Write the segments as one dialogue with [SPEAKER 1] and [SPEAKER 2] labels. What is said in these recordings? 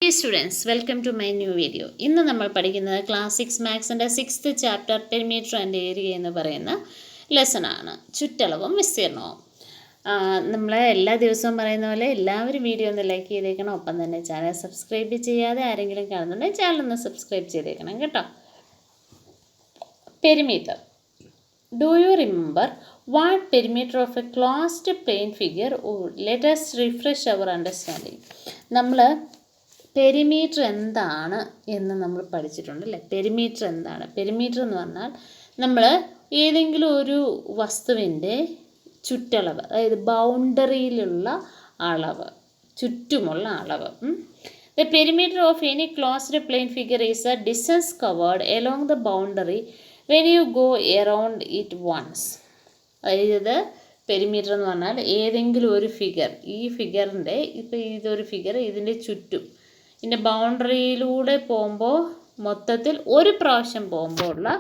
[SPEAKER 1] Hey students, welcome to my new video. ഇന്ന് നമ്മൾ പഠിക്കുന്നത് class 6 മാത്സിൻ്റെ 6th chapter perimeter and area എന്ന് പറയുന്ന ലെസൺ ആണ്. ചുറ്റളവും വിസ്തീർണവും. നമ്മൾ എല്ലാ ദിവസവും പറയുന്ന പോലെ എല്ലാവരും വീഡിയോ ഒന്ന് ലൈക്ക് ചെയ്തേക്കണം. ഒപ്പം തന്നെ ചാനൽ സബ്സ്ക്രൈബ് ചെയ്യാതെ ആരെങ്കിലും കാണുന്നുണ്ടെങ്കിൽ ചാനൽ ഒന്ന് സബ്സ്ക്രൈബ് ചെയ്തേക്കണം കേട്ടോ. Perimeter. Do you remember what perimeter of a closed plane figure would? Let us refresh our understanding. നമ്മൾ പെരിമീറ്റർ എന്താണ് എന്ന് നമ്മൾ പഠിച്ചിട്ടുണ്ട് അല്ലേ. പെരിമീറ്റർ എന്താണ്? പെരിമീറ്റർ എന്ന് പറഞ്ഞാൽ നമ്മൾ ഏതെങ്കിലും ഒരു വസ്തുവിൻ്റെ ചുറ്റളവ്, അതായത് ബൗണ്ടറിയിലുള്ള അളവ്, ചുറ്റുമുള്ള അളവ്. The perimeter of any closed plane figure is a distance covered along the boundary when you go around it once. അതായത് പെരിമീറ്റർ എന്ന് പറഞ്ഞാൽ ഏതെങ്കിലും ഒരു ഫിഗർ, ഈ ഫിഗറിൻ്റെ ഇപ്പോൾ ഇതൊരു ഫിഗർ, ഇതിൻ്റെ ചുറ്റും ഇതിൻ്റെ ബൗണ്ടറിയിലൂടെ പോകുമ്പോൾ മൊത്തത്തിൽ ഒരു പ്രാവശ്യം പോകുമ്പോൾ ഉള്ള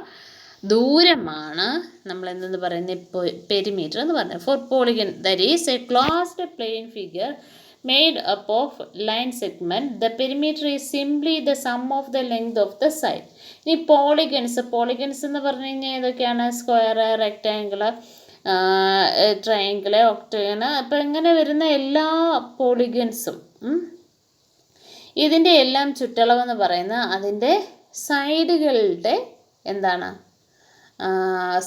[SPEAKER 1] ദൂരമാണ് നമ്മൾ എന്തെന്ന് പറയുന്നത് പെരിമീറ്റർ എന്ന് പറയുന്നത്. For polygon that is a closed plane figure made up of line segment, the perimeter is simply the sum of the length of the side. ഇനി പോളിഗൺസ് എന്ന് പറഞ്ഞു കഴിഞ്ഞാൽ ഏതൊക്കെയാണ്? Square, rectangle, triangle, octagon. അപ്പോൾ ഇങ്ങനെ വരുന്ന എല്ലാ പോളിഗൺസും ഇതിൻ്റെ എല്ലാം ചുറ്റളവെന്ന് പറയുന്നത് അതിൻ്റെ സൈഡുകളുടെ എന്താണ്?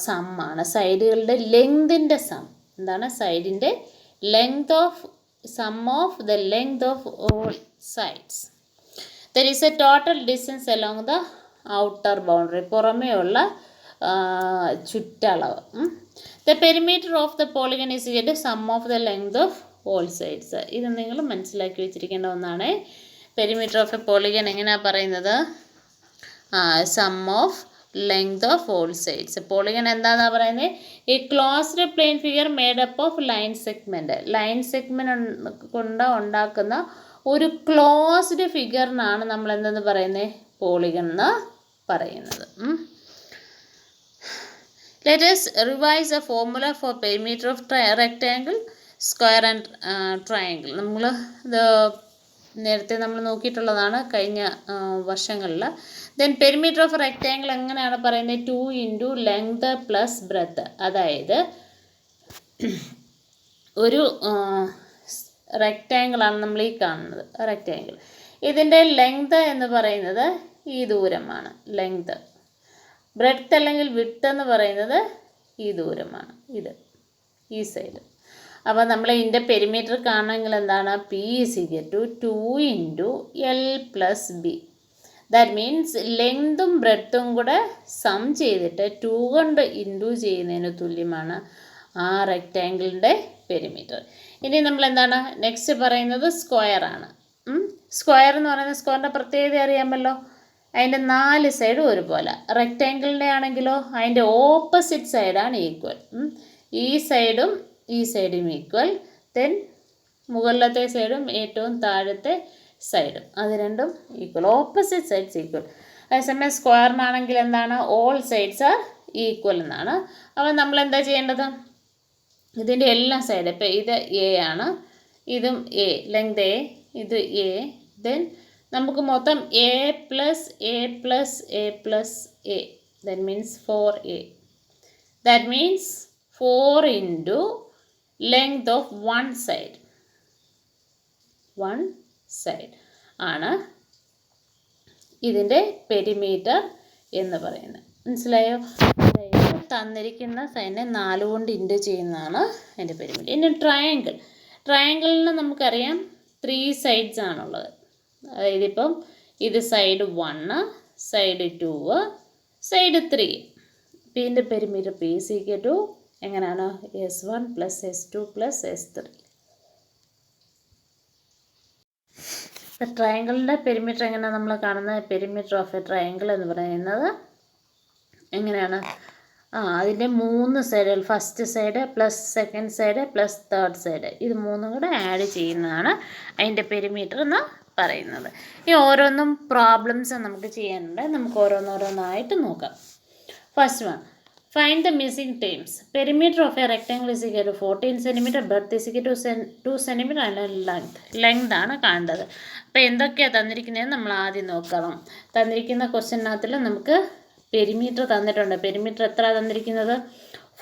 [SPEAKER 1] സമ്മാണ്. സൈഡുകളുടെ ലെങ്തിൻ്റെ സം എന്താണ്? സൈഡിൻ്റെ length of sum of the length of all sides. There is a total distance along the outer boundary. പുറമേയുള്ള ചുറ്റളവ്. The perimeter of the polygon is equal to sum of the length of all sides. ഇത് നിങ്ങൾ മനസ്സിലാക്കി വെച്ചിരിക്കേണ്ട ഒന്നാണ്. Perimeter of A polygon എങ്ങനെയാണ് പറയുന്നത്? Sum of length of all sides. Polygon എന്താണെന്നാണ് പറയുന്നത്? ഈ closed plane figure made up of line segment. Line segment കൊണ്ട് ഉണ്ടാക്കുന്ന ഒരു ക്ലോസ്ഡ് ഫിഗറിനാണ് നമ്മൾ എന്തെന്ന് പറയുന്നത്? പോളിഗൺ എന്ന് പറയുന്നത്. Let us revise a formula for perimeter of rectangle, square and triangle. നമ്മൾ ഇത് നേരത്തെ നമ്മൾ നോക്കിയിട്ടുള്ളതാണ് കഴിഞ്ഞ വർഷങ്ങളിൽ. ദെൻ പെരിമീറ്റർ ഓഫ് റെക്റ്റാങ്കിൾ എങ്ങനെയാണ് പറയുന്നത്? 2 ഇൻറ്റു ലെങ്ത് പ്ലസ് ബ്രെത്ത്. അതായത് ഒരു റെക്റ്റാങ്കിളാണ് നമ്മൾ ഈ കാണുന്നത്, റെക്റ്റാങ്കിൾ. ഇതിൻ്റെ ലെങ്ത് എന്ന് പറയുന്നത് ഈ ദൂരമാണ്, ലെങ്ത്. ബ്രെത്ത് അല്ലെങ്കിൽ വിഡ്ത്ത് എന്ന് പറയുന്നത് ഈ ദൂരമാണ്, ഇത് ഈ സൈഡ്. അപ്പോൾ നമ്മൾ ഇതിൻ്റെ പെരിമീറ്റർ കാണണമെങ്കിൽ എന്താണ്? P is equal to 2 into L plus B. That means ലെങ്തും ബ്രെഡ്ത്തും കൂടെ സം ചെയ്തിട്ട് 2 കൊണ്ട് ഇൻറ്റു ചെയ്യുന്നതിന് തുല്യമാണ് ആ റെക്റ്റാങ്കിളിൻ്റെ പെരിമീറ്റർ. ഇനി നമ്മൾ എന്താണ് നെക്സ്റ്റ് പറയുന്നത്? സ്ക്വയർ ആണ്. സ്ക്വയർ എന്ന് പറയുന്നത് സ്ക്വയറിൻ്റെ പ്രത്യേകത അറിയാമല്ലോ. അതിൻ്റെ 4 സൈഡും ഒരുപോലെ. റെക്റ്റാങ്കിളിൻ്റെ ആണെങ്കിലോ അതിൻ്റെ ഓപ്പോസിറ്റ് സൈഡാണ് ഈക്വൽ. ഈ സൈഡും ഈ സൈഡും ഈക്വൽ. ദെൻ മുകളിലത്തെ സൈഡും ഏറ്റവും താഴത്തെ സൈഡും അത് രണ്ടും ഈക്വൽ. Opposite sides equal. അതേസമയം സ്ക്വയറിനാണെങ്കിൽ എന്താണ്? ഓൾ സൈഡ്സ് ആർ ഈക്വൽ എന്നാണ്. അപ്പോൾ നമ്മൾ എന്താ ചെയ്യേണ്ടത്? ഇതിൻ്റെ എല്ലാ സൈഡും, ഇപ്പോൾ ഇത് എ ആണ്, ഇതും എ, ലെങ്ത് എ, ഇത് എ. ദെൻ നമുക്ക് മൊത്തം A plus A plus A plus A, that means 4a. That means 4 into length of one side ആണ് ഇതിൻ്റെ പെരിമീറ്റർ എന്ന് പറയുന്നത്. മനസ്സിലായോ? അതായത് തന്നിരിക്കുന്ന സൈഡിനെ 4 കൊണ്ട് ഇൻറ്റു ചെയ്യുന്നതാണ് അതിൻ്റെ പെരിമീറ്റർ. ഇനി ട്രയാങ്കിളിന് നമുക്കറിയാം 3 സൈഡ്സ് ആണുള്ളത്. അതായത് ഇപ്പം ഇത് സൈഡ് 1, സൈഡ് 2, സൈഡ് 3. ഇതിൻ്റെ perimeter P is equal to എങ്ങനെയാണ്? S1 plus S2 plus S3. ഇപ്പം ട്രയാങ്കിളിൻ്റെ പെരിമീറ്റർ എങ്ങനെയാണ് നമ്മൾ കാണുന്നത്? പെരിമീറ്റർ ഓഫ് എ ട്രയാങ്കിൾ എന്ന് പറയുന്നത് എങ്ങനെയാണ്? അതിൻ്റെ 3 സൈഡുകൾ, first side plus second side plus third side, ഇത് 3 കൂടെ ആഡ് ചെയ്യുന്നതാണ് അതിൻ്റെ പെരിമീറ്റർ എന്ന് പറയുന്നത്. ഈ ഓരോന്നും പ്രോബ്ലംസ് നമുക്ക് ചെയ്യാനുണ്ട്. നമുക്ക് ഓരോന്നോരോന്നായിട്ട് നോക്കാം. First one, Find the missing terms. Perimeter of a rectangle is equal to 14 cm, breadth is equal to 2 cm and length ആണ് കാണേണ്ടത്. അപ്പോൾ എന്തൊക്കെയാണ് തന്നിരിക്കുന്നത് നമ്മൾ ആദ്യം നോക്കണം. തന്നിരിക്കുന്ന ക്വസ്റ്റ്യനകത്തിൽ നമുക്ക് പെരിമീറ്റർ തന്നിട്ടുണ്ട്. പെരിമീറ്റർ എത്ര തന്നിരിക്കുന്നത്?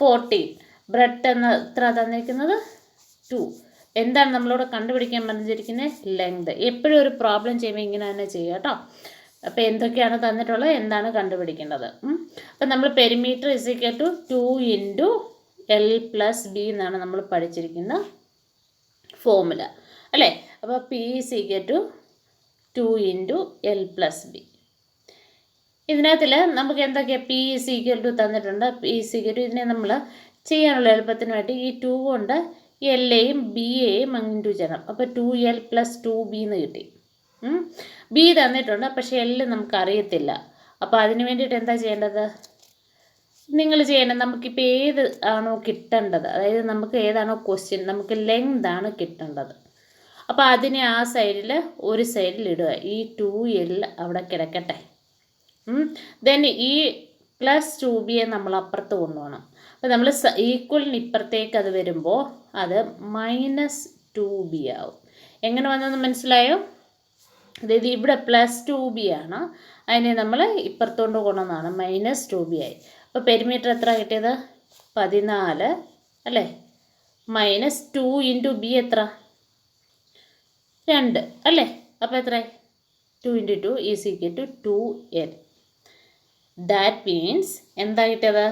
[SPEAKER 1] 14. ബ്രെഡ്ത്ത് എത്ര തന്നിരിക്കുന്നത്? 2. എന്താണ് നമ്മളോട് കണ്ടുപിടിക്കാൻ പറഞ്ഞിരിക്കുന്നത്? ലെങ്ത്. എപ്പോഴും ഒരു പ്രോബ്ലം ചെയ്യുമ്പോൾ ഇങ്ങനെ തന്നെ ചെയ്യുക കേട്ടോ. അപ്പോൾ എന്തൊക്കെയാണ് തന്നിട്ടുള്ളത്, എന്താണ് കണ്ടുപിടിക്കേണ്ടത്. അപ്പം നമ്മൾ perimeter is equal to 2 × L+B എന്നാണ് നമ്മൾ പഠിച്ചിരിക്കുന്ന ഫോർമുല അല്ലേ. അപ്പോൾ P is equal to 2 × L+B. ഇതിനകത്തിൽ നമുക്ക് എന്തൊക്കെയാണ് P ഇസ് ഈക്വൽ ടു തന്നിട്ടുണ്ട്. P ഇസ് ഈക്വൽ ടു ഇതിനെ നമ്മൾ ചെയ്യാനുള്ള എളുപ്പത്തിന് വേണ്ടി ഈ 2 കൊണ്ട് L-യെയും B-യെയും ഇൻറ്റു ചെയ്യണം. അപ്പോൾ 2L + 2B എന്ന് കിട്ടി. ബി തന്നിട്ടുണ്ട്, പക്ഷേ എല്ല് നമുക്കറിയത്തില്ല. അപ്പോൾ അതിന് വേണ്ടിയിട്ട് എന്താ ചെയ്യേണ്ടത്? നിങ്ങൾ ചെയ്യേണ്ടത്, നമുക്കിപ്പോൾ ഏത് ആണോ കിട്ടേണ്ടത്, അതായത് നമുക്ക് ഏതാണോ ക്വസ്റ്റ്യൻ, നമുക്ക് ലെങ്ത് ആണ് കിട്ടേണ്ടത്. അപ്പോൾ അതിനെ ആ സൈഡിൽ ഒരു സൈഡിൽ ഇടുക. ഈ 2L അവിടെ കിടക്കട്ടെ. ദെൻ ഈ +2B നമ്മൾ അപ്പുറത്ത് കൊണ്ടുപോകണം. അപ്പോൾ നമ്മൾ ഈക്വലിന് ഇപ്പുറത്തേക്ക് അത് വരുമ്പോൾ അത് -2B ആവും. എങ്ങനെ വന്നെന്ന് മനസ്സിലായോ? അതായത് ഇവിടെ +2B ആണ്, അതിനെ നമ്മൾ ഇപ്പുറത്തോണ്ട് കൊണ്ടുവന്നതാണ്, -2B ആയി. അപ്പോൾ പെരിമീറ്റർ എത്ര കിട്ടിയത്? 14 അല്ലേ. -2 × B എത്ര? 2 അല്ലേ. അപ്പോൾ എത്ര? 2 × 2 is equal to 2L. That means എന്താ കിട്ടിയത്?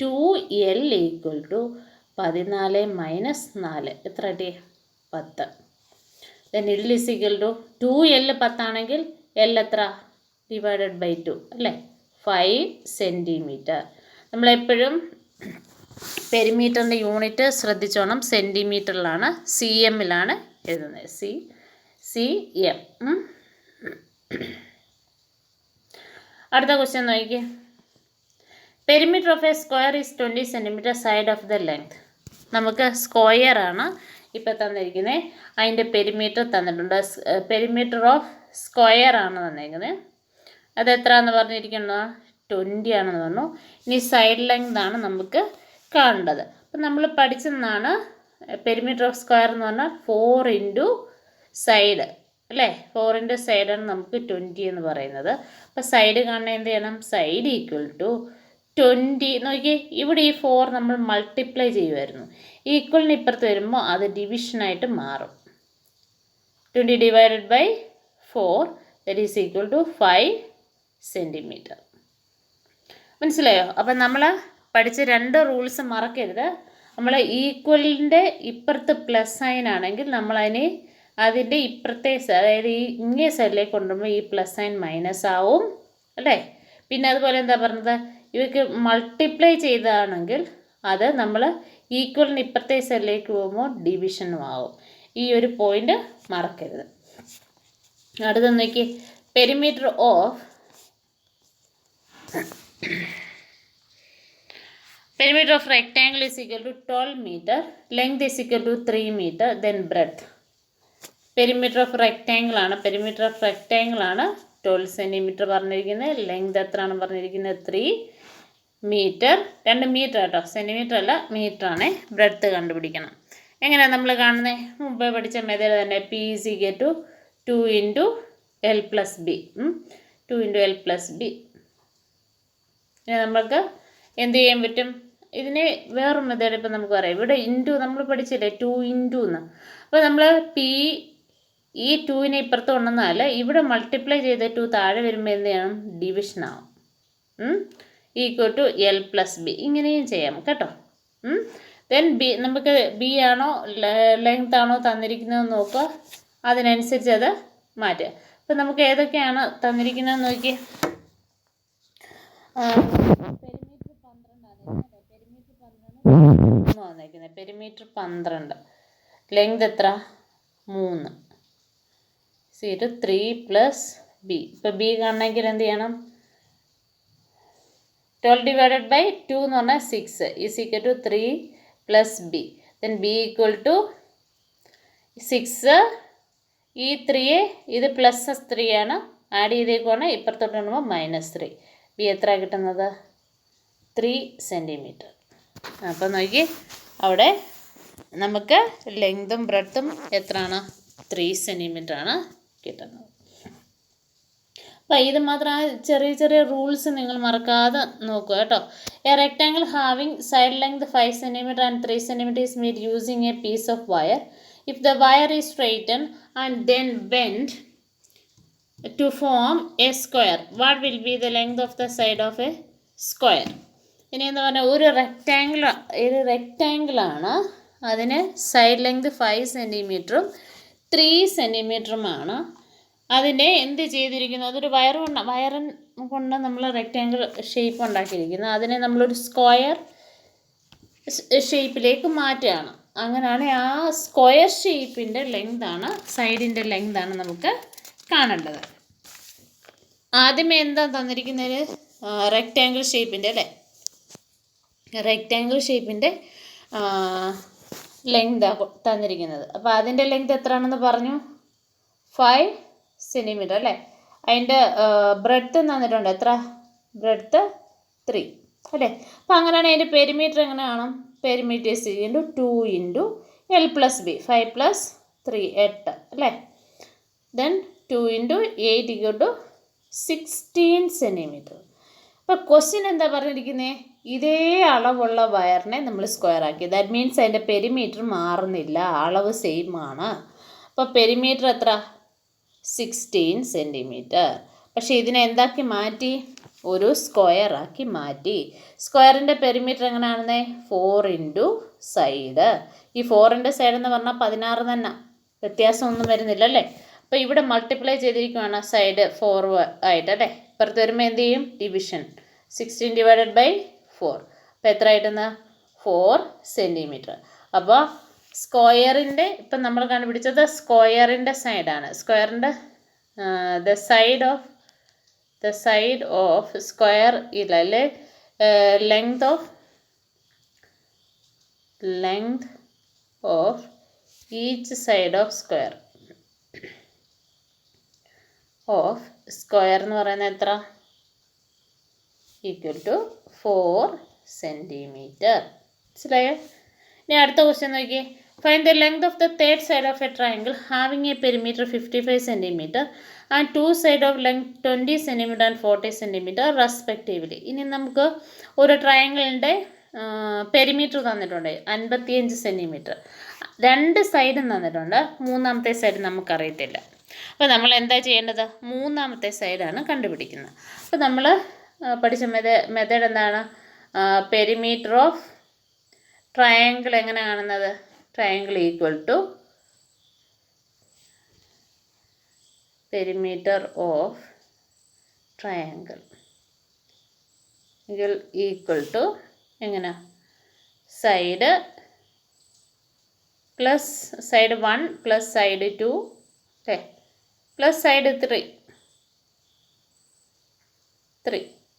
[SPEAKER 1] 2L = 14 - 4 എത്ര കിട്ടി? 10. Then L is equal to 2L 10 ആണെങ്കിൽ L എത്ര? /2 അല്ലേ, 5 സെൻറ്റിമീറ്റർ. നമ്മളെപ്പോഴും പെരിമീറ്ററിൻ്റെ യൂണിറ്റ് ശ്രദ്ധിച്ചോണം, സെൻറ്റിമീറ്ററിലാണ്, cm-ലാണ് എഴുതുന്നത്. cm. അടുത്ത ക്വസ്റ്റ്യൻ നോക്കിക്കേ. Perimeter of A square is 20 cm side of the length. നമുക്ക് സ്ക്വയറാണ് ഇപ്പോൾ തന്നിരിക്കുന്നത്, അതിൻ്റെ പെരിമീറ്റർ തന്നിട്ടുണ്ട്. പെരിമീറ്റർ ഓഫ് സ്ക്വയർ ആണ് തന്നിരിക്കുന്നത്. അത് എത്രയാണെന്ന് പറഞ്ഞിരിക്കുന്നത്? 20 ആണെന്ന് പറഞ്ഞു. ഇനി സൈഡ് ലെങ്ത് ആണ് നമുക്ക് കാണേണ്ടത്. അപ്പം നമ്മൾ പഠിച്ചതാണ് പെരിമീറ്റർ ഓഫ് സ്ക്വയർ എന്ന് പറഞ്ഞാൽ 4 × സൈഡ് അല്ലേ. 4 × സൈഡാണ് നമുക്ക് 20 എന്ന് പറയുന്നത്. അപ്പോൾ സൈഡ് കാണാൻ എന്ത് ചെയ്യണം? Side equal to 20. നോക്കിയേ, ഇവിടെ ഈ 4 നമ്മൾ മൾട്ടിപ്ലൈ ചെയ്യുമായിരുന്നു. ഈക്വലിന് ഇപ്പുറത്ത് വരുമ്പോൾ അത് ഡിവിഷനായിട്ട് മാറും. 20 / 4 that is equal to 5 centimetre. മനസ്സിലായോ? അപ്പം നമ്മൾ പഠിച്ച 2 റൂൾസ് മറക്കരുത്. നമ്മൾ ഈക്വലിൻ്റെ ഇപ്പുറത്ത് പ്ലസ് സൈൻ ആണെങ്കിൽ നമ്മളതിനെ അതിൻ്റെ ഇപ്പുറത്തെ, അതായത് ഈ ഇങ്ങേ സൈഡിലേക്ക് കൊണ്ടുവരുമ്പോൾ ഈ പ്ലസ് സൈൻ മൈനസ് ആവും അല്ലേ. പിന്നെ അതുപോലെ എന്താ പറഞ്ഞത്, ഇവയ്ക്ക് മൾട്ടിപ്ലൈ ചെയ്തതാണെങ്കിൽ അത് നമ്മൾ ഈക്വലിന് ഇപ്പുറത്തെ സൈഡിലേക്ക് പോകുമ്പോൾ ഡിവിഷനും ആവും. ഈ ഒരു പോയിൻ്റ് മറക്കരുത്. അടുത്ത നോക്കി, perimeter of rectangle is equal to 12 meter, length is equal to 3 meter, then breadth. Perimeter of rectangle ആണ്. പെരിമീറ്റർ ഓഫ് റെക്റ്റാങ്കിൾ ആണ് 12 സെൻറ്റിമീറ്റർ പറഞ്ഞിരിക്കുന്നത്. ലെങ്ത് എത്രയാണ് പറഞ്ഞിരിക്കുന്നത്? 3 മീറ്റർ. 2 മീറ്റർ കേട്ടോ, സെൻറ്റിമീറ്റർ അല്ല, മീറ്റർ ആണ്. ബ്രെഡ്ത്ത് കണ്ടുപിടിക്കണം. എങ്ങനെയാണ് നമ്മൾ കാണുന്നത്? മുമ്പ് പഠിച്ച മെത്തേഡ് തന്നെ. P is equal to 2 × L+B. 2 × L+B. നമ്മൾക്ക് എന്ത് ചെയ്യാൻ പറ്റും? ഇതിന് വേറൊരു മെത്തേഡ് ഇപ്പം നമുക്ക് പറയാം. ഇവിടെ ഇൻറ്റു നമ്മൾ പഠിച്ചില്ലേ, 2 × എന്ന്. അപ്പോൾ നമ്മൾ ഈ 2-നെ ഇപ്പുറത്ത് കൊണ്ടുവന്നാൽ ഇവിടെ മൾട്ടിപ്ലൈ ചെയ്ത് 2 താഴെ വരുമ്പോൾ എന്ത് ചെയ്യണം? ഡിവിഷൻ ആവും. = L+B. ഇങ്ങനെയും ചെയ്യാം കേട്ടോ. ദെൻ നമുക്ക് B ആണോ ലെങ്ത് ആണോ തന്നിരിക്കുന്നതെന്ന് നോക്കുക, അതിനനുസരിച്ച് അത് മാറ്റുക. അപ്പം നമുക്ക് ഏതൊക്കെയാണ് തന്നിരിക്കുന്നതെന്ന് നോക്കി. പെരിമീറ്റർ 12, ലെങ്ത് എത്ര? 3. 3 + B. ഇപ്പോൾ B കാണണമെങ്കിൽ എന്ത് ചെയ്യണം? 12 / 2 എന്ന് പറഞ്ഞാൽ 6 is equal to 3 + B. Then B = 6. ഈ 3 ഇത് +3 ആണ്, ആഡ് ചെയ്തേക്കുവാണ്. ഇപ്പുറത്തോട്ട് കൊണ്ടുമ്പോൾ -3. B എത്ര കിട്ടുന്നത്? 3 സെൻറ്റിമീറ്റർ. അപ്പോൾ നോക്കി അവിടെ നമുക്ക് ലെങ്തും ബ്രെഡ്ത്തും എത്രയാണ്? 3 സെൻറ്റിമീറ്റർ ആണ് കിട്ടുന്നത്. അപ്പോൾ ഇത് മാത്രം ആ ചെറിയ ചെറിയ റൂൾസ് നിങ്ങൾ മറക്കാതെ നോക്കുക കേട്ടോ. A rectangle having side length 5 centimetre and 3 centimetre is made using a piece of wire. If the wire is straighten and then bend to form a square, what will be the length of the side of a square? ഇനി എന്ന് പറഞ്ഞാൽ ഒരു റെക്റ്റാങ്കിളാണ്, അതിന് side length 5 സെൻറ്റിമീറ്ററും 3 സെൻറ്റിമീറ്ററുമാണ്. അതിനെ എന്ത് ചെയ്തിരിക്കുന്നു? അതൊരു wire കൊണ്ട് നമ്മൾ റെക്റ്റാങ്കിൾ ഷേപ്പ് ഉണ്ടാക്കിയിരിക്കുന്നു. അതിനെ നമ്മളൊരു സ്ക്വയർ ഷേപ്പിലേക്ക് മാറ്റുകയാണ്. അങ്ങനെയാണ് ആ സ്ക്വയർ ഷേപ്പിൻ്റെ ലെങ്താണ്, സൈഡിൻ്റെ ലെങ്താണ് നമുക്ക് കാണേണ്ടത്. ആദ്യമേ എന്താ തന്നിരിക്കുന്നത്? റെക്റ്റാങ്കിൾ ഷേപ്പിൻ്റെ അല്ലേ, റെക്റ്റാങ്കിൾ ഷേപ്പിൻ്റെ ലെങ്താണ് തന്നിരിക്കുന്നത്. അപ്പോൾ അതിൻ്റെ ലെങ്ത് എത്രയാണെന്ന് പറഞ്ഞു? 5 സെൻറ്റിമീറ്റർ അല്ലേ. അതിൻ്റെ ബ്രെഡ്ത്ത് തന്നിട്ടുണ്ട്. എത്ര? ബ്രെഡ്ത്ത് 3 അല്ലേ. അപ്പോൾ അങ്ങനെയാണ് അതിൻ്റെ പെരിമീറ്റർ എങ്ങനെ കാണും? Perimeter is equal to 2 × L + B, 5 + 3 8 അല്ലേ. Then 2 × 8 = 16 centimetre. അപ്പോൾ ക്വസ്റ്റ്യൻ എന്താ പറഞ്ഞിരിക്കുന്നത്? ഇതേ അളവുള്ള വയറിനെ നമ്മൾ സ്ക്വയർ ആക്കി. ദാറ്റ് മീൻസ് അതിൻ്റെ പെരിമീറ്റർ മാറുന്നില്ല, അളവ് സെയിം ആണ്. അപ്പോൾ പെരിമീറ്റർ എത്ര? 16 സെൻറ്റിമീറ്റർ. പക്ഷേ ഇതിനെ എന്താക്കി മാറ്റി? ഒരു സ്ക്വയർ ആക്കി മാറ്റി. സ്ക്വയറിൻ്റെ പെരിമീറ്റർ എങ്ങനെയാണെന്നേ? 4 × സൈഡ്. ഈ 4 സൈഡ് എന്ന് പറഞ്ഞാൽ 16 തന്നെ, വ്യത്യാസമൊന്നും വരുന്നില്ല അല്ലേ. അപ്പോൾ ഇവിടെ മൾട്ടിപ്ലൈ ചെയ്തിരിക്കുകയാണ് സൈഡ് 4 ആയിട്ട് അല്ലേ. ഇപ്പുറത്ത് വരുമ്പോൾ എന്ത് ചെയ്യും? ഡിവിഷൻ. 16 / 4. അപ്പോൾ എത്ര ആയിട്ടെന്ന്? 4 സെൻറ്റിമീറ്റർ. അപ്പോൾ സ്ക്വയറിൻ്റെ ഇപ്പം നമ്മൾ കണ്ടുപിടിച്ചത് സ്ക്വയറിൻ്റെ സൈഡാണ്. സ്ക്വയറിൻ്റെ ദ സൈഡ് ഓഫ് സ്ക്വയർ ഇല്ല അല്ലേ, length of each side of square എന്ന് പറയുന്നത് എത്ര? Equal to 4 centimetre. മനസ്സിലായോ? ഇനി അടുത്ത ക്വസ്റ്റ്യൻ നോക്കിയേ. Find the length of the third side of a triangle having a perimeter 55 centimetre and 2 side of length 20 centimetre and 40 centimetre respectively. ഇനി നമുക്ക് ഒരു ട്രയാങ്കിളിൻ്റെ പെരിമീറ്റർ തന്നിട്ടുണ്ട് 55 സെൻറ്റിമീറ്റർ. 2 സൈഡും തന്നിട്ടുണ്ട്. മൂന്നാമത്തെ സൈഡ് നമുക്കറിയത്തില്ല. അപ്പോൾ നമ്മൾ എന്താ ചെയ്യേണ്ടത്? മൂന്നാമത്തെ സൈഡാണ് കണ്ടുപിടിക്കുന്നത്. അപ്പോൾ നമ്മൾ പഠിച്ച മെത്തേഡ് എന്താണ്? പെരിമീറ്റർ ഓഫ് ട്രയാങ്കിൾ എങ്ങനെ കാണുന്നത്? Triangle equal to perimeter of triangle equal to എങ്ങനെ? Side plus side 1 plus side 2 അല്ലേ, പ്ലസ് സൈഡ് 3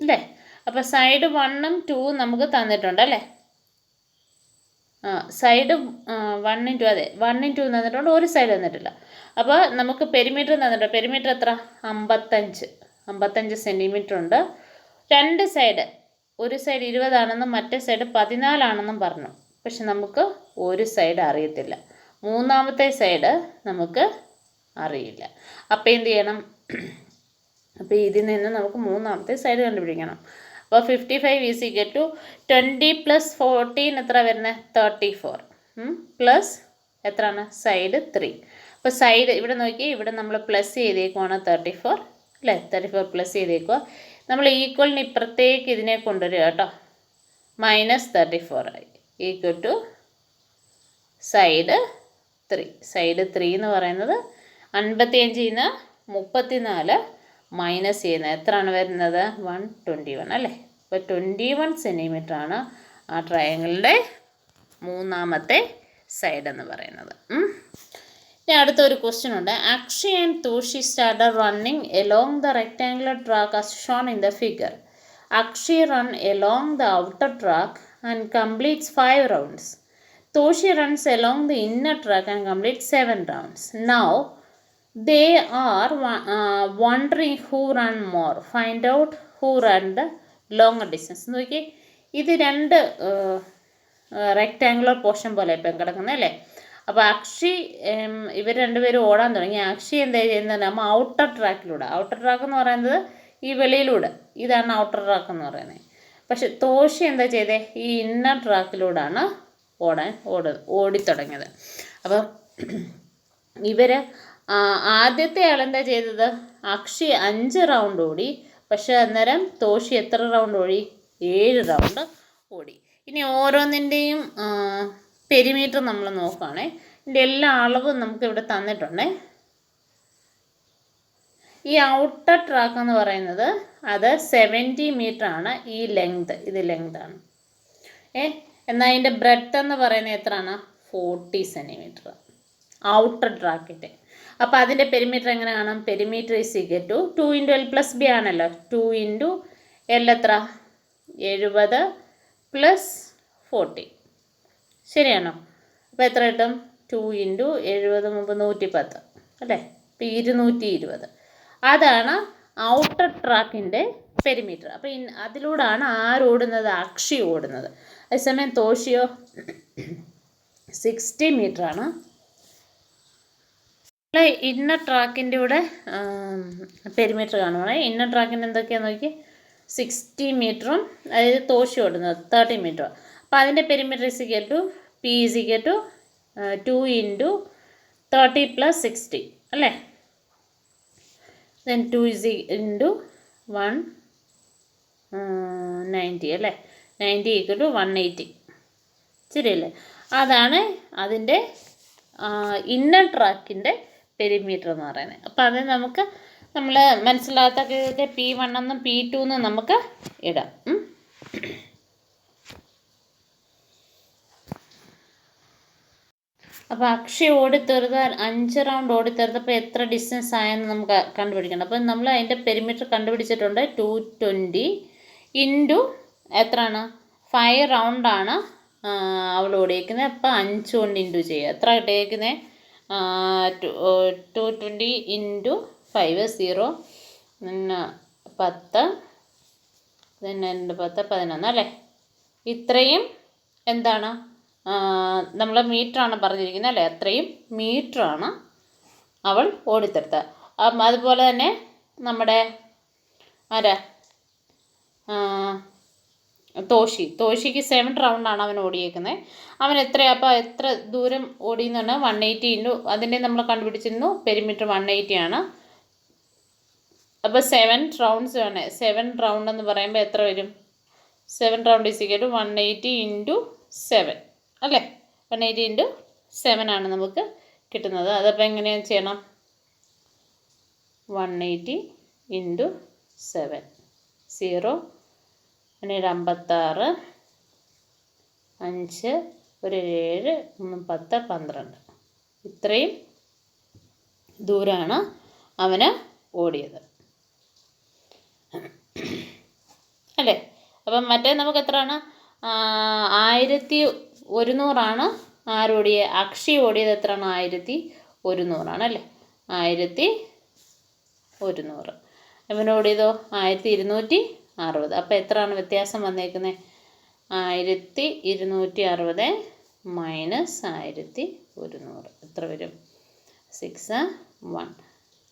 [SPEAKER 1] അല്ലേ. അപ്പോൾ സൈഡ് 1ഉം 2ഉം നമുക്ക് തന്നിട്ടുണ്ട് അല്ലേ. സൈഡ് 1ഉം 2 അതെ 1ഉം 2ഉം തന്നിട്ടുണ്ട്, ഒരു സൈഡ് തന്നിട്ടില്ല. അപ്പോൾ നമുക്ക് പെരിമീറ്റർ തന്നിട്ടുണ്ട്. പെരിമീറ്റർ എത്ര? 55 സെൻറ്റിമീറ്റർ ഉണ്ട്. 2 സൈഡ്, ഒരു സൈഡ് 20 ആണെന്നും മറ്റേ സൈഡ് 14 ആണെന്നും പറഞ്ഞു. പക്ഷെ നമുക്ക് ഒരു സൈഡ് അറിയത്തില്ല, മൂന്നാമത്തെ സൈഡ് നമുക്ക് അറിയില്ല. അപ്പോൾ എന്ത് ചെയ്യണം? അപ്പോൾ ഇതിൽ നിന്ന് നമുക്ക് മൂന്നാമത്തെ സൈഡ് കണ്ടുപിടിക്കണം. അപ്പോൾ 55 ഈസ് ഈക്വൽ ടു 20 + 14 എത്ര വരുന്നത്? 34 പ്ലസ് എത്രയാണ്? സൈഡ് 3. അപ്പോൾ സൈഡ് ഇവിടെ നോക്കി, ഇവിടെ നമ്മൾ പ്ലസ് ചെയ്തേക്കുവാണ് 34 അല്ലേ. 34 പ്ലസ് ചെയ്തേക്കുക. നമ്മൾ ഈക്വലിന് ഇപ്പുറത്തേക്ക് ഇതിനെ കൊണ്ടുവരിക കേട്ടോ. -34 ആയി ഈക്വൽ ടു സൈഡ് 3. സൈഡ് 3 എന്ന് പറയുന്നത് 55 നിന്ന് 34 മൈനസ് ചെയ്യുന്നത് എത്രയാണ് വരുന്നത്? 121 അല്ലേ. അപ്പോൾ 21 സെൻറ്റിമീറ്റർ ആണ് ആ ട്രയാങ്കിളിൻ്റെ മൂന്നാമത്തെ സൈഡ് എന്ന് പറയുന്നത്. ഇനി അടുത്തൊരു ക്വസ്റ്റ്യൻ ഉണ്ട്. Akshay and Toshi started running along the rectangular track as shown in the figure. Akshay run along the outer track and completes 5 rounds. Toshi runs along the inner track and completes 7 rounds. Now they are wondering who run more. Find out who run the longer distance. നോക്കി, ഇത് രണ്ട് rectangular portion പോലെ ഇപ്പം കിടക്കുന്നത് അല്ലേ. അപ്പോൾ അക്ഷി ഇവർ രണ്ടുപേരും ഓടാൻ തുടങ്ങി. അക്ഷി എന്താ ചെയ്യുന്നത്, നമ്മൾ ഔട്ടർ ട്രാക്കിലൂടെ, ഔട്ടർ ട്രാക്ക് എന്ന് പറയുന്നത് ഈ വെളിയിലൂടെ, ഇതാണ് ഔട്ടർ ട്രാക്ക് എന്ന് പറയുന്നത്. പക്ഷെ തോഷി എന്താ ചെയ്തേ, ഈ ഇന്നർ ട്രാക്കിലൂടെയാണ് ഓടിത്തുടങ്ങിയത്. അപ്പം ഇവർ ആദ്യത്തെ ആളെന്താ ചെയ്തത്, അക്ഷി 5 റൗണ്ട് ഓടി. പക്ഷെ അന്നേരം തോഷി എത്ര റൗണ്ട് ഓടി, 7 റൗണ്ട് ഓടി. ഇനി ഓരോന്നിൻ്റെയും പെരിമീറ്റർ നമ്മൾ നോക്കുകയാണേ. ഇതിൻ്റെ എല്ലാ അളവും നമുക്കിവിടെ തന്നിട്ടുണ്ടേ. ഈ ഔട്ടർ ട്രാക്ക് എന്ന് പറയുന്നത് അത് 70 മീറ്റർ ആണ്. ഈ ലെങ്ത്, ഇത് ലെങ്താണ്. എന്നാൽ അതിൻ്റെ ബ്രെഡ്ത്ത് എന്ന് പറയുന്നത് എത്രയാണ്, 40 സെൻറ്റിമീറ്റർ ഔട്ടർ ട്രാക്കിൻ്റെ. അപ്പോൾ അതിൻ്റെ പെരിമീറ്റർ എങ്ങനെ കാണാം, perimeter is equal to 2 × L + B ആണല്ലോ. 2 × L എത്ര, 70 + 40, ശരിയാണോ? അപ്പോൾ എത്ര കിട്ടും, 2 × 70 110 അല്ലേ. അപ്പോൾ 220. അതാണ് ഔട്ടർ ട്രാക്കിൻ്റെ പെരിമീറ്റർ. അപ്പോൾ അതിലൂടെയാണ് ആരോടുന്നത്, അക്ഷി ഓടുന്നത്. അതേസമയം തോഷിയോ 60 മീറ്റർ ആണ്. ഇന്നർ ട്രാക്കിൻ്റെ കൂടെ പെരിമീറ്റർ കാണുവാണേ. ഇന്നർ ട്രാക്കിൻ്റെ എന്തൊക്കെയാണെന്ന് നോക്കി, 60 മീറ്ററും, അതായത് തോഷി ഓടുന്നത് 30 മീറ്ററും. അപ്പോൾ അതിൻ്റെ perimeter is equal to P is equal to 2 × 30 + 60 അല്ലേ. ദെൻ 2 × 190 അല്ലേ. 90 = 180, ശരിയല്ലേ. അതാണ് അതിൻ്റെ ഇന്നർ ട്രാക്കിൻ്റെ പെരിമീറ്റർ എന്ന് പറയുന്നത്. അപ്പോൾ അത് നമുക്ക് നമ്മൾ മനസ്സിലാക്കാത്ത P1 എന്നും P2 എന്നും നമുക്ക് ഇടാം. അപ്പോൾ അക്ഷി ഓടിത്തീർത്ത് 5 റൗണ്ട് ഓടിത്തീർത്തപ്പോൾ എത്ര ഡിസ്റ്റൻസ് ആയെന്ന് നമുക്ക് കണ്ടുപിടിക്കണം. അപ്പം നമ്മൾ അതിൻ്റെ പെരിമീറ്റർ കണ്ടുപിടിച്ചിട്ടുണ്ട്. 220 × എത്രയാണ്, 5 റൗണ്ടാണ് അവൾ ഓടിയേക്കുന്നത്. അപ്പോൾ 5 കൊണ്ട് ഇൻറ്റു ചെയ്യുക. എത്ര കിട്ടിയേക്കുന്നത്, 220 × 5 0, പിന്നെ 10, പിന്നെ 10 11 അല്ലേ. ഇത്രയും എന്താണ്, നമ്മൾ മീറ്ററാണ് പറഞ്ഞിരിക്കുന്നത് അല്ലേ. അത്രയും മീറ്ററാണ് അവൾ ഓടിത്തീർത്തത്. അതുപോലെ തന്നെ നമ്മുടെ തോഷിക്ക് 7 റൗണ്ടാണ് അവൻ ഓടിയേക്കുന്നത്. അവൻ അപ്പോൾ എത്ര ദൂരം ഓടിയെന്ന് പറഞ്ഞാൽ 180 × അതിൻ്റെ നമ്മൾ കണ്ടുപിടിച്ചിരുന്നു, പെരിമീറ്റർ 180 ആണ്. അപ്പോൾ 7 റൗണ്ട്സ് ആണ്. 7 റൗണ്ട് എന്ന് പറയുമ്പോൾ എത്ര വരും, 7 റൗണ്ട് ഈസ് ഈക്വൽ ടു 180 × 7 അല്ലേ. 180 × 7 ആണ് നമുക്ക് കിട്ടുന്നത്. അതപ്പോൾ എങ്ങനെയാണ് ചെയ്യണം, 180 × 7 0, പിന്നീട് 56, 5, 1 7, 10 12, ഇത്രയും ദൂരമാണ് അവന് ഓടിയത് അല്ലേ. അപ്പം മറ്റേ നമുക്ക് എത്രയാണ്, 1100 ആരോടിയത്, അക്ഷി ഓടിയത് എത്രയാണ്, 1100 അല്ലേ. 1100. ഇവനോടിയതോ 1260. അപ്പോൾ എത്രയാണ് വ്യത്യാസം വന്നേക്കുന്നത്, 1260 മൈനസ് 1100 എത്ര വരും, 6 1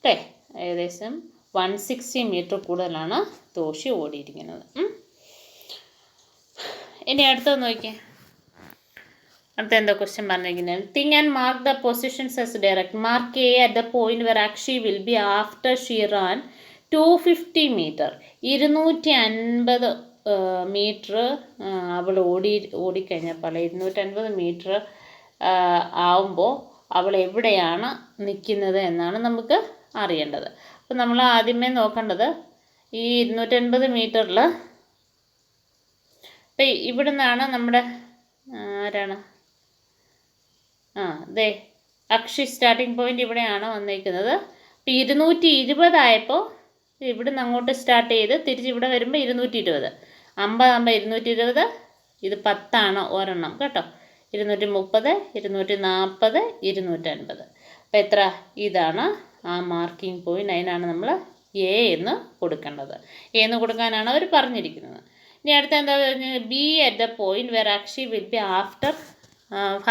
[SPEAKER 1] അല്ലേ. ഏകദേശം 160 മീറ്റർ കൂടുതലാണ് തോഷി ഓടിയിരിക്കുന്നത്. ഇനി അടുത്തത് നോക്കിയേ. അടുത്ത എന്താ ക്വസ്റ്റ്യൻ പറഞ്ഞിരിക്കുന്നത്, think and mark the positions as direct. Mark A at the point where Akshi will be after she ran 250 metre. 250 metre അവൾ ഓടിക്കഴിഞ്ഞപ്പോൾ 250 മീറ്റർ ആവുമ്പോൾ അവൾ എവിടെയാണ് നിൽക്കുന്നത് എന്നാണ് നമുക്ക് അറിയേണ്ടത്. അപ്പോൾ നമ്മൾ ആദ്യമേ നോക്കേണ്ടത് ഈ 250 മീറ്ററിൽ ഇപ്പം ഇവിടെ നിന്നാണ് നമ്മുടെ ആരാണ് അക്ഷി സ്റ്റാർട്ടിങ് പോയിൻ്റ് ഇവിടെയാണ് വന്നിരിക്കുന്നത്. അപ്പോൾ 220 ആയപ്പോൾ ഇവിടെ നിന്ന് അങ്ങോട്ട് സ്റ്റാർട്ട് ചെയ്ത് തിരിച്ച് ഇവിടെ വരുമ്പോൾ 220, 50 ആകുമ്പോൾ 220, ഇത് 10 ഒരെണ്ണം കേട്ടോ. 230, 240, 250. അപ്പോൾ എത്ര, ഇതാണ് ആ മാർക്കിംഗ് പോയിൻ്റ്. അതിനാണ് നമ്മൾ എ എന്ന് കൊടുക്കേണ്ടത്. എ എന്ന് കൊടുക്കാനാണ് അവർ പറഞ്ഞിരിക്കുന്നത്. ഇനി അടുത്ത എന്താ പറഞ്ഞത്, B at the point where Akshi will be after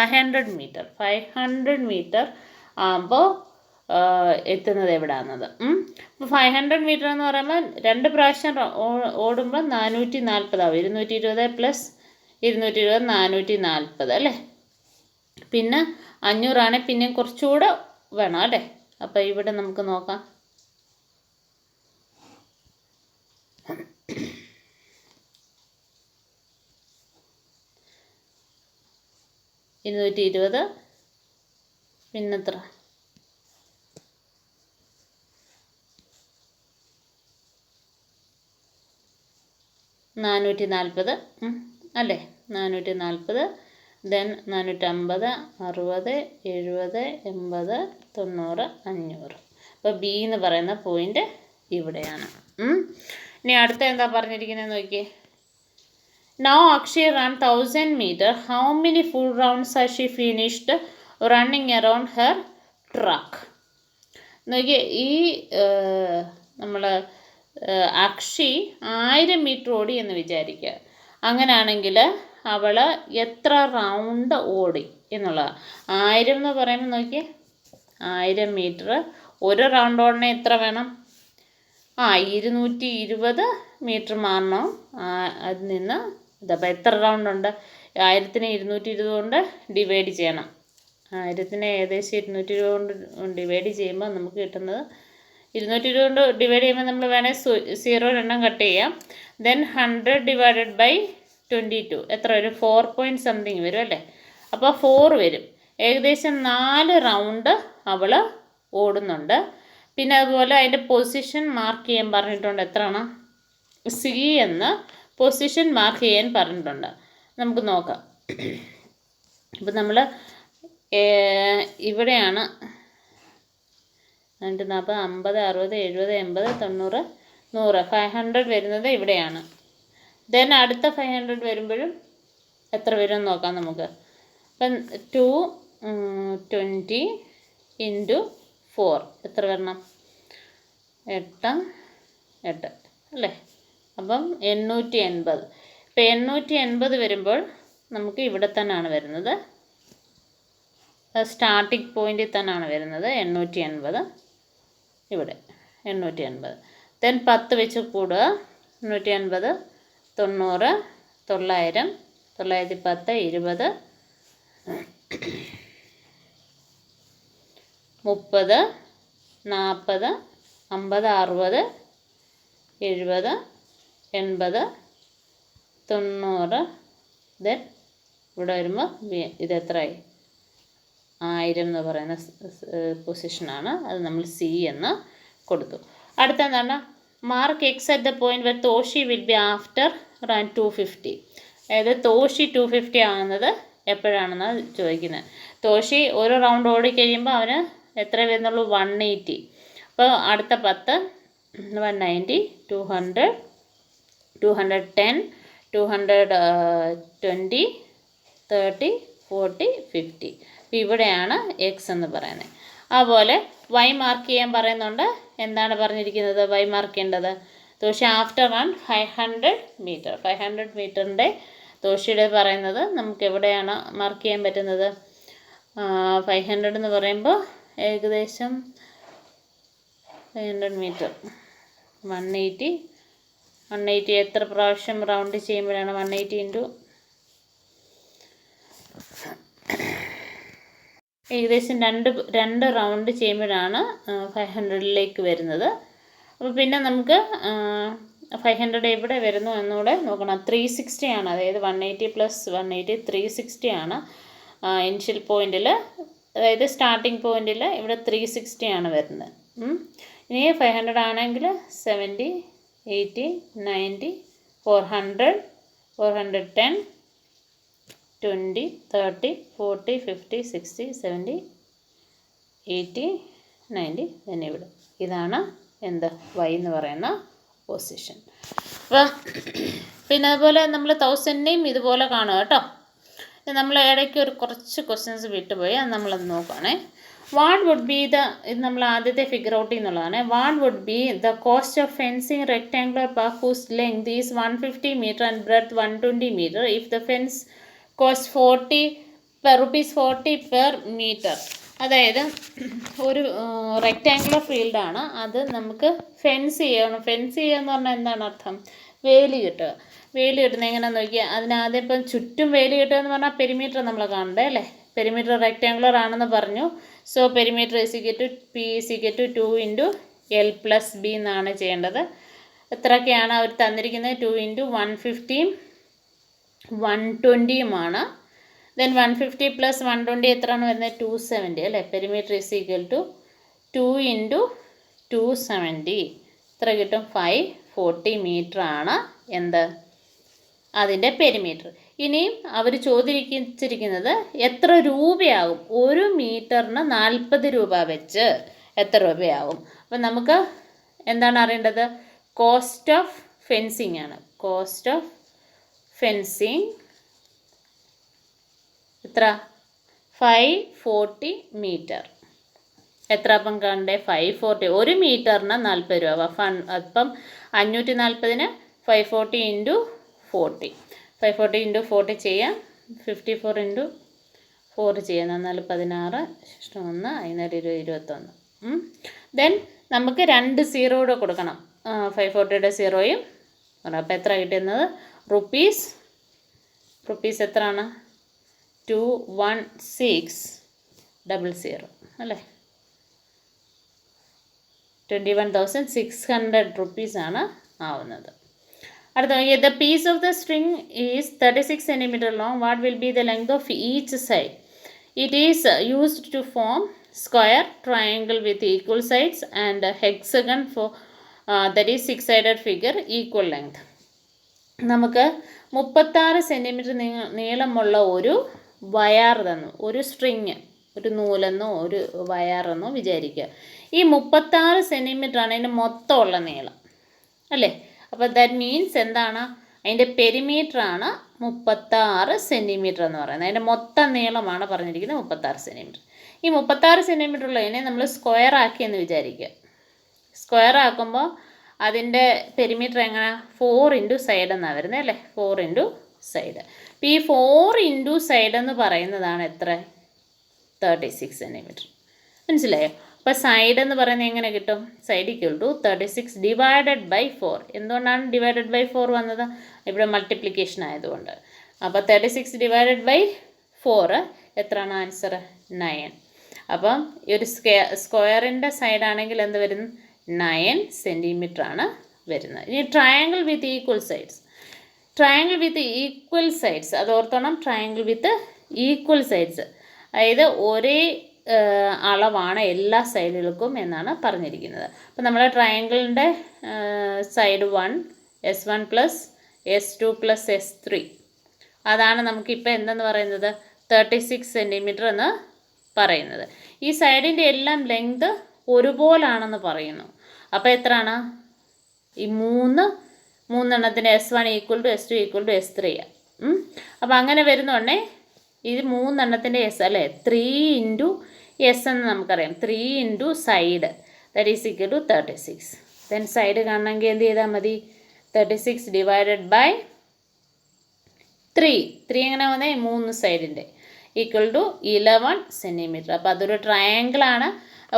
[SPEAKER 1] 500 metre. 500 metre ആകുമ്പോൾ എത്തുന്നത് എവിടെയാണെന്നത്. അപ്പോൾ 500 മീറ്റർ എന്ന് പറയുമ്പോൾ 2 പ്രാവശ്യം ഓടുമ്പോൾ 440 ആവും. 220 പ്ലസ് 220 440 അല്ലേ. പിന്നെ 500 ആണെങ്കിൽ പിന്നെ കുറച്ചുകൂടെ വേണം അല്ലേ. അപ്പോൾ ഇവിടെ നമുക്ക് നോക്കാം. $220 പിന്നെത്ര 440 അല്ലേ. 440 ദെൻ 450 60 70 80 90 500. അപ്പോൾ ബി എന്ന് പറയുന്ന പോയിൻ്റ് ഇവിടെയാണ്. ഇനി അടുത്ത എന്താ പറഞ്ഞിരിക്കുന്നത് നോക്കിയേ. Now Akshay ran 1000 meter. How many full rounds has she finished running around her track? നോക്കിയേ, ഈ നമ്മൾ അക്ഷി 1000 മീറ്റർ ഓടി എന്ന് വിചാരിക്കുക. അങ്ങനെയാണെങ്കിൽ അവൾ എത്ര റൗണ്ട് ഓടി എന്നുള്ളതാണ്. 1000 എന്ന് പറയുമ്പോൾ നോക്കിയേ, 1000 മീറ്റർ ഒരു റൗണ്ട് ഓടണേ എത്ര വേണം? 220 മീറ്റർ മാറണം. അതിൽ നിന്ന് ഇതപ്പോൾ എത്ര റൗണ്ട് ഉണ്ട്? 1000-നെ 220 കൊണ്ട് ഡിവൈഡ് ചെയ്യണം. 1000-നെ ഏകദേശം 220 കൊണ്ട് ഡിവൈഡ് ചെയ്യുമ്പോൾ നമുക്ക് കിട്ടുന്നത് 220 കൊണ്ട് ഡിവൈഡ് ചെയ്യുമ്പോൾ നമ്മൾ വേണേൽ 0 എണ്ണം കട്ട് ചെയ്യാം. ദെൻ 100 ഡിവൈഡഡ് ബൈ 22 എത്ര വരും? 4 പോയിൻറ്റ് സംതിങ് വരും അല്ലേ. അപ്പോൾ 4 വരും. ഏകദേശം 4 റൗണ്ട് അവൾ ഓടുന്നുണ്ട്. പിന്നെ അതുപോലെ അതിൻ്റെ പൊസിഷൻ മാർക്ക് ചെയ്യാൻ പറഞ്ഞിട്ടുണ്ട്. എത്രയാണ്? സി എന്ന് പൊസിഷൻ മാർക്ക് ചെയ്യാൻ പറഞ്ഞിട്ടുണ്ട്. നമുക്ക് നോക്കാം. ഇപ്പം നമ്മൾ ഇവിടെയാണ് 240 50 60 70 80 90 100 500 വരുന്നത് ഇവിടെയാണ്. ദെൻ അടുത്ത 500 വരുമ്പോഴും എത്ര വരും നോക്കാം നമുക്ക്. അപ്പം 220 × 4 എത്ര വരണം? 8 അല്ലേ. അപ്പം 880. ഇപ്പം 880 വരുമ്പോൾ നമുക്ക് ഇവിടെ തന്നെയാണ് വരുന്നത്, സ്റ്റാർട്ടിംഗ് പോയിന്റിൽ തന്നെയാണ് വരുന്നത്. 880 ഇവിടെ 880. ദെൻ 10 വെച്ച് കൂടുക. 880 90 900 910 20 30 40 50 60 70 80 90. ദെൻ ഇവിടെ വരുമ്പോൾ ഇതെത്രയായി? 1000 എന്ന് പറയുന്ന പൊസിഷനാണ്. അത് നമ്മൾ സി എന്ന് കൊടുത്തു. അടുത്ത എന്താണ്? Mark X at the point where Toshi will be after run 250. അതായത് തോഷി 250 ആകുന്നത് എപ്പോഴാണെന്നാണ് ചോദിക്കുന്നത്. തോഷി ഒരു റൗണ്ട് ഓടിക്കഴിയുമ്പോൾ അവന് എത്ര വരുന്നുള്ളൂ? 180. അപ്പോൾ അടുത്ത 10 190 200 210 220 30 40 50. അപ്പോൾ ഇവിടെയാണ് എക്സ് എന്ന് പറയുന്നത്. അതുപോലെ വൈ മാർക്ക് ചെയ്യാൻ പറയുന്നുണ്ട്. എന്താണ് പറഞ്ഞിരിക്കുന്നത് വൈ മാർക്ക് ചെയ്യേണ്ടത്? തോഷി ആഫ്റ്റർ റൺ 500 മീറ്റർ. 500 മീറ്ററിൻ്റെ തോഷിയുടെ പറയുന്നത് നമുക്ക് എവിടെയാണ് മാർക്ക് ചെയ്യാൻ പറ്റുന്നത്? 500 എന്ന് പറയുമ്പോൾ ഏകദേശം 500 മീറ്റർ 180 എത്ര പ്രാവശ്യം റൗണ്ട് ചെയ്യുമ്പോഴാണ് 180 ഏകദേശം രണ്ട് റൗണ്ട് ചെയ്യുമ്പോഴാണ് 500ലേക്ക് വരുന്നത്. അപ്പോൾ പിന്നെ നമുക്ക് 500 എവിടെ വരുന്നു എന്നുകൂടെ നോക്കണം. 360 ആണ്. അതായത് 180 + 180 360 ആണ് ഇനിഷ്യൽ പോയിന്റിൽ. അതായത് സ്റ്റാർട്ടിംഗ് പോയിന്റിൽ ഇവിടെ 360 ആണ് വരുന്നത്. ഇനി 500 ആണെങ്കിൽ 70 80 90 400 410 20 30 40 50 60 70 80 90 then ഇവിടെ. ഇതാണ് എന്ത് വൈ എന്ന് പറയുന്ന പൊസിഷൻ. അപ്പം പിന്നെ അതുപോലെ നമ്മൾ 1000നെയും ഇതുപോലെ കാണുക കേട്ടോ. നമ്മൾ ഇടയ്ക്ക് കുറച്ച് ക്വസ്റ്റ്യൻസ് വിട്ടുപോയി, അത് നമ്മളത് നോക്കുകയാണേ. വാട്ട് വുഡ് ബി ദ, ഇത് നമ്മൾ ആദ്യത്തെ ഫിഗർ ഔട്ട് എന്നുള്ളതാണ്. What would be the cost of fencing rectangular park whose length is 150 metre and breadth 120 metre if the fence cost ₹40 per metre. അതായത് ഒരു റെക്ടാങ്കുലർ ഫീൽഡാണ്, അത് നമുക്ക് ഫെൻസ് ചെയ്യണം. ഫെൻസ് ചെയ്യുക എന്ന് പറഞ്ഞാൽ എന്താണ് അർത്ഥം? വേലി കെട്ടുക. വേലി കെട്ടുന്നത് എങ്ങനെയാണെന്ന് നോക്കിയാൽ, അതിനാദ്യം ഇപ്പം ചുറ്റും വേലി കെട്ടുക എന്ന് പറഞ്ഞാൽ പെരിമീറ്റർ നമ്മൾ കാണണ്ടേ അല്ലേ? പെരിമീറ്റർ റെക്ടാങ്കുലർ ആണെന്ന് പറഞ്ഞു. സോ പെരിമീറ്റർ P = 2 × L+B എന്നാണ് ചെയ്യേണ്ടത്. എത്രയൊക്കെയാണ് അവർ തന്നിരിക്കുന്നത്? 2 × 150 120 ദെൻ 150 + 120 എത്രയാണ് വരുന്നത്? 270 അല്ലേ? പെരിമീറ്റർ = 2 × 270 എത്ര കിട്ടും? 540 മീറ്റർ ആണ് എന്ത്? അതിൻ്റെ പെരിമീറ്റർ. ഇനിയും അവർ ചോദിച്ചിരിക്കുന്നത് എത്ര രൂപയാകും? 1 മീറ്ററിന് 40 രൂപ വെച്ച് എത്ര രൂപയാകും? അപ്പം നമുക്ക് എന്താണ് അറിയേണ്ടത്? കോസ്റ്റ് ഓഫ് ഫെൻസിങ് ആണ്. കോസ്റ്റ് ഓഫ് ഫെൻസിങ് എത്ര? 540 മീറ്റർ. എത്ര അപ്പം കണ്ടേ? 540. 1 മീറ്ററിന് 40 രൂപ. അപ്പം 540-ന് 540 × 40. 540 × 40 ചെയ്യാം. 54 × 4 ചെയ്യാം. 4 16 1 5 21. ദെൻ നമുക്ക് 2 0 കൂടെ കൊടുക്കണം. 540-യുടെ 0യും. അപ്പോൾ എത്ര കിട്ടുന്നത്? റുപ്പീസ് എത്രയാണ്? 21600 അല്ലേ? 21,600 റുപ്പീസാണ് ആവുന്നത്. അടുത്ത the piece of the string is 36 cm long. What will be the length of each side? It is used to form square, triangle with equal sides and hexagon for that is 6-sided figure equal length. നമുക്ക് 36 centimetre നീളമുള്ള ഒരു wire തന്നു, ഒരു string, ഒരു നൂലെന്നോ ഒരു വയറെന്നോ വിചാരിക്കുക. ഈ 36 സെൻറ്റിമീറ്ററാണ് അതിൻ്റെ മൊത്തമുള്ള നീളം അല്ലേ? അപ്പോൾ ദാറ്റ് മീൻസ് എന്താണ്? അതിൻ്റെ പെരിമീറ്ററാണ് 36 സെൻറ്റിമീറ്റർ എന്ന് പറയുന്നത്. അതിൻ്റെ മൊത്തം നീളമാണ് പറഞ്ഞിരിക്കുന്നത് 36 സെൻറ്റിമീറ്റർ. ഈ 36 സെൻറ്റിമീറ്റർ ഉള്ളതിനെ നമ്മൾ സ്ക്വയർ ആക്കിയെന്ന് വിചാരിക്കുക. സ്ക്വയർ ആക്കുമ്പോൾ അതിൻ്റെ പെരിമീറ്റർ എങ്ങനെ? 4 × സൈഡ് എന്നാണ് വരുന്നത് അല്ലേ? 4 × സൈഡ്. അപ്പോൾ ഈ 4 × സൈഡ് എന്ന് പറയുന്നതാണ് എത്ര? 36 സെൻറ്റിമീറ്റർ. മനസ്സിലായോ? അപ്പോൾ സൈഡ് എന്ന് പറയുന്നത് എങ്ങനെ കിട്ടും? സൈഡ് = 36 / 4. എന്തുകൊണ്ടാണ് / 4 വന്നത്? ഇവിടെ മൾട്ടിപ്ലിക്കേഷൻ ആയതുകൊണ്ട്. അപ്പോൾ 36 / 4 എത്രയാണ് ആൻസർ? 9. അപ്പം ഈ ഒരു സ്ക്വയറിൻ്റെ സൈഡാണെങ്കിൽ എന്ത് വരും? 9 സെൻറ്റിമീറ്റർ ആണ് വരുന്നത്. ഇനി triangle with equal sides. Triangle with equal sides അത് ഓർത്തോണം. ട്രയാങ്കിൾ വിത്ത് ഈക്വൽ സൈഡ്സ് അതായത് ഒരേ അളവാണ് എല്ലാ സൈഡുകൾക്കും എന്നാണ് പറഞ്ഞിരിക്കുന്നത്. അപ്പോൾ നമ്മൾ ട്രയാങ്കിളിൻ്റെ സൈഡ് 1 S1 + S2 + S3 അതാണ് നമുക്കിപ്പോൾ എന്തെന്ന് പറയുന്നത്? 36 സെൻറ്റിമീറ്റർ എന്ന് പറയുന്നത്. ഈ സൈഡിൻ്റെ എല്ലാം ലെങ്ത് ഒരുപോലാണെന്ന് പറയുന്നു. അപ്പോൾ എത്രയാണ്? ഈ മൂന്നെണ്ണത്തിന് S1 = S2 = S3. അപ്പോൾ അങ്ങനെ വരുന്നുണ്ടേ ഇത് 3 എണ്ണത്തിൻ്റെ S അല്ലേ? 3 × S എന്ന് നമുക്കറിയാം. 3 × side that is = 36. Then side കാണണമെങ്കിൽ എന്ത് ചെയ്താൽ മതി? 36 / 3. 3 എങ്ങനെ വന്നേ? 3 സൈഡിൻ്റെ =11 സെൻറ്റിമീറ്റർ. അപ്പോൾ അതൊരു ട്രയാങ്കിളാണ്.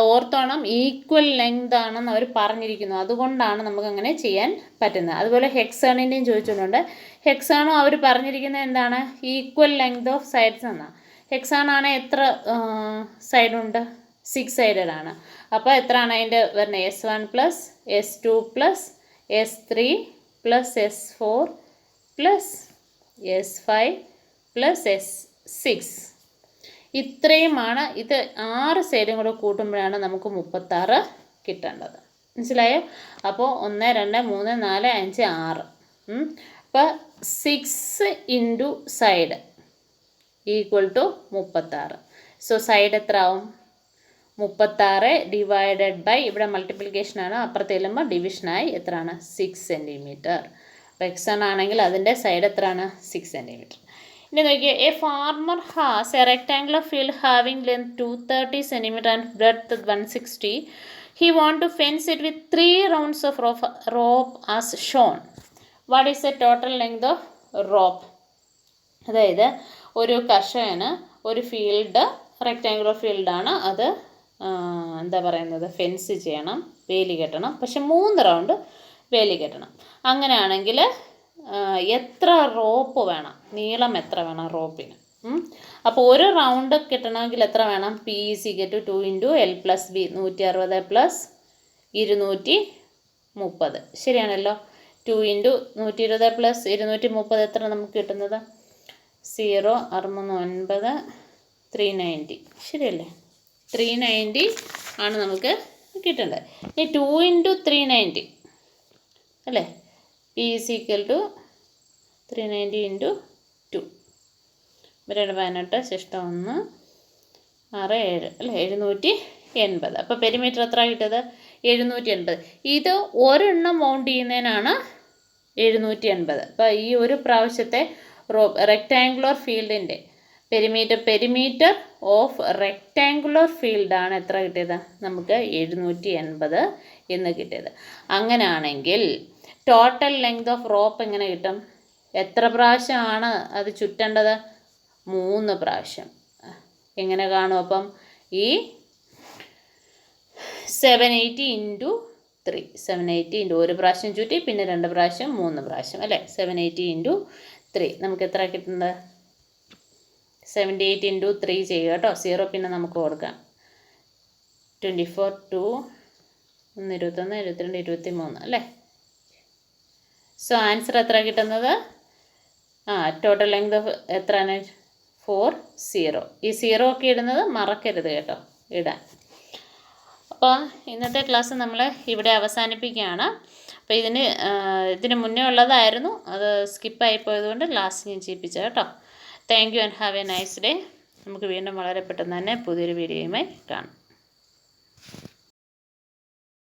[SPEAKER 1] ഓർത്തോണം, ഈക്വൽ ലെങ്ത് ആണെന്ന് അവർ പറഞ്ഞിരിക്കുന്നു. അതുകൊണ്ടാണ് നമുക്കങ്ങനെ ചെയ്യാൻ പറ്റുന്നത്. അതുപോലെ ഹെക്സാണിൻ്റെയും ചോദിച്ചിട്ടുണ്ട്. ഹെക്സാണോ അവർ പറഞ്ഞിരിക്കുന്നത് എന്താണ്? ഈക്വൽ ലെങ്ത് ഓഫ് സൈഡ്സ് എന്നാണ്. ഹെക്സാണാണ് എത്ര സൈഡുണ്ട്? 6 സൈഡഡ് ആണ്. അപ്പോൾ എത്രയാണ് അതിൻ്റെ വരുന്നത്? S1 + S2 + S3 + S4 + S5 + S6 ഇത്രയുമാണ്. ഇത് 6 സൈഡും കൂടെ കൂട്ടുമ്പോഴാണ് നമുക്ക് 36 കിട്ടേണ്ടത്. മനസ്സിലായോ? അപ്പോൾ 1 2 3 4 5 6. അപ്പോൾ 6 × സൈഡ് = 36. സോ സൈഡ് എത്ര ആവും? 36 / ഇവിടെ മൾട്ടിപ്ലിക്കേഷനാണ്, അപ്പുറത്ത് ചെല്ലുമ്പോൾ ഡിവിഷനായി എത്രയാണ്? 6 സെൻറ്റിമീറ്റർ. അപ്പോൾ എക്സാൺ ആണെങ്കിൽ അതിൻ്റെ സൈഡ് എത്രയാണ്? 6 സെൻറ്റിമീറ്റർ. ഇനി നോക്കിയാൽ A farmer has A rectangular field having length 230 cm and breadth 160. He want to fence it with 3 rounds of rope as shown. What is the total length of rope? അതായത് ഒരു കർഷകന് ഒരു field rectangular ഫീൽഡാണ്, അത് എന്താ പറയുന്നത്, fence ചെയ്യണം, വേലി കെട്ടണം. പക്ഷെ 3 റൗണ്ട് വേലി കെട്ടണം. അങ്ങനെയാണെങ്കിൽ എത്ര റോപ്പ് വേണം, നീളം എത്ര വേണം റോപ്പിന്? അപ്പോൾ ഒരു റൗണ്ട് കിട്ടണമെങ്കിൽ എത്ര വേണം? P = 2 × L + B, 160 + 230. ശരിയാണല്ലോ. 2 × 120 + 230 എത്ര നമുക്ക് കിട്ടുന്നത്? 0, 69, 390. ശരിയല്ലേ? 390 ആണ് നമുക്ക് കിട്ടേണ്ടത്. ഇനി 2 × 390 അല്ലേ? P = 390 × 2. 18 ശിഷ്ടം 1 6 7 അല്ലേ? 780. അപ്പോൾ പെരിമീറ്റർ എത്ര കിട്ടിയത്? 780. ഇത് ഒരെണ്ണം മൗണ്ട് ചെയ്യുന്നതിനാണ് 780. അപ്പോൾ ഈ ഒരു പ്രാവശ്യത്തെ റെക്ടാങ്കുലർ ഫീൽഡിൻ്റെ പെരിമീറ്റർ ഓഫ് റെക്ടാങ്കുലർ ഫീൽഡാണ് എത്ര കിട്ടിയത്? നമുക്ക് 780 എന്ന് കിട്ടിയത്. അങ്ങനെയാണെങ്കിൽ ടോട്ടൽ ലെങ്ത് ഓഫ് റോപ്പ് എങ്ങനെ കിട്ടും? എത്ര പ്രാവശ്യമാണ് അത് ചുറ്റേണ്ടത്? 3 പ്രാവശ്യം. എങ്ങനെ കാണും അപ്പം? ഈ 780 × 3. 780 ഒരു പ്രാവശ്യം ചുറ്റി, പിന്നെ 2 പ്രാവശ്യം, 3 പ്രാവശ്യം അല്ലേ? 780 × 3 നമുക്ക് എത്ര കിട്ടുന്നത്? 78 × 3 ചെയ്യുക കേട്ടോ. 0 പിന്നെ നമുക്ക് കൊടുക്കാം. 24, 2, 21, 22, 23 അല്ലേ? സോ ആൻസർ എത്ര കിട്ടുന്നത്? ടോട്ടൽ ലെങ്ത് ഓഫ് എത്രയാണ്? 40. ഈ 0 ഒക്കെ ഇടുന്നത് മറക്കരുത് കേട്ടോ ഇടാൻ. അപ്പോൾ ഇന്നത്തെ ക്ലാസ് നമ്മൾ ഇവിടെ അവസാനിപ്പിക്കുകയാണ്. അപ്പോൾ ഇതിന് മുന്നേ ഉള്ളതായിരുന്നു, അത് സ്കിപ്പായി പോയതുകൊണ്ട് ക്ലാസ് ഞാൻ ചെയ്യിപ്പിച്ചത് കേട്ടോ. Thank you and have A nice day. നമുക്ക് വീണ്ടും വളരെ പെട്ടെന്ന് തന്നെ പുതിയൊരു വീഡിയോയുമായി കാണാം.